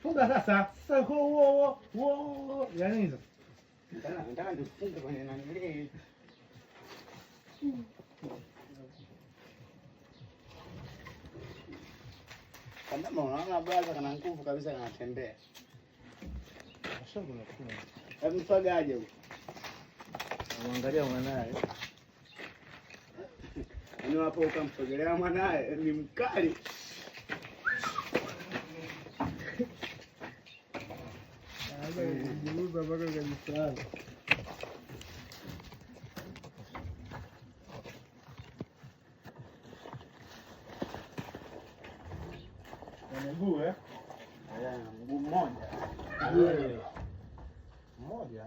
Funga sasa. Sasa huo. Yaani hizo. Nataka nifunge kwenye nani. Kama unaona brother kana nguvu kabisa anatembea. Mashauri unakuwa. Hebu mfagaje huko? Muangalia mwanae. Ni hapo ukamsogelea mwanae ni mkali. Jiuza mpaka kujisahau. Mguu Mguu mmoja. Mmoja?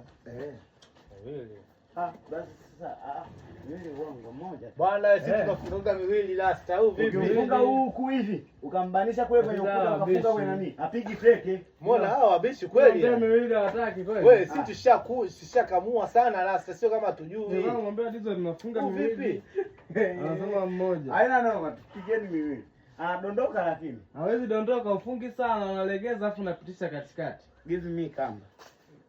Miwili. Basi sasa miwili uongo mmoja. Bwana sisi tunafunga miwili last au vipi? Ukifunga huku hivi, ukambanisha kule kwenye ukuta ukafunga kwenye nani? Apigi fake. Mbona hao wabishi kweli? Ndio miwili hataki kweli. Wewe sisi tushakamua sana last, sio kama tujui. Ndio ngombe hizo tunafunga miwili. Anasema mmoja. Haina noma, tupigeni miwili. Anadondoka lakini. Hawezi dondoka, ufungi sana, unalegeza afu unapitisha katikati. Give me kamba.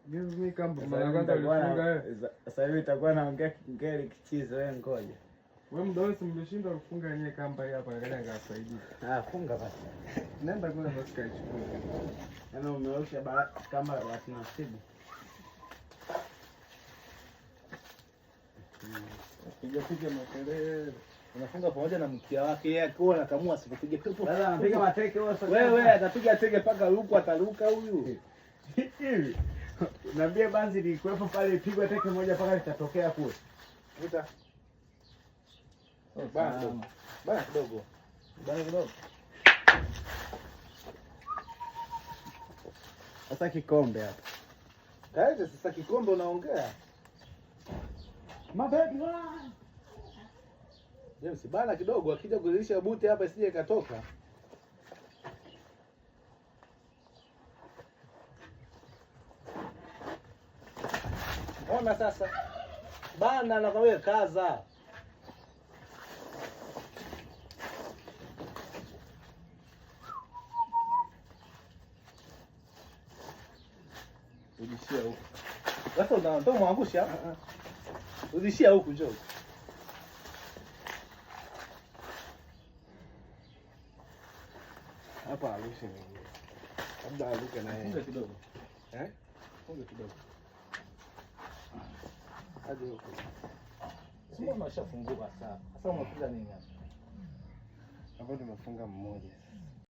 Give me kamba. Mara kwanza ulifunga wewe. Sasa hivi itakuwa naongea Kingeli kichizo wewe ngoja. Wewe mdogo simlishinda kufunga yenyewe kamba hii hapa angalia ngasaidia. Funga basi. Nenda kule basi kaichukue. Yaani umeosha kamba watu nasibu. Piga makelele. Unafunga pamoja na mkia wake, yeye akiwa anakamua asipige pepo. Sasa anapiga mateke wewe atapiga teke paka huko ataruka huyu. Hivi. Niambie basi likuwepo pale pigwa teke moja paka litatokea kule. Vuta. Bana kidogo. Sasa kikombe hapa. Kaje sasa kikombe unaongea. Mabegi wa. James bana kidogo akija kuzilisha buti hapa isije ikatoka. Ona sasa. Bana nakwambia kaza. Udishia huko. Sasa unataka muangusha? Udishia huko njoo. Hapa arushe mwenyewe. Labda aruke na yeye. Funga kidogo. Funga kidogo. Hadi huko. Sio unashafunguka sasa. Sasa unapiga nini hapa? Hapo tumefunga mmoja.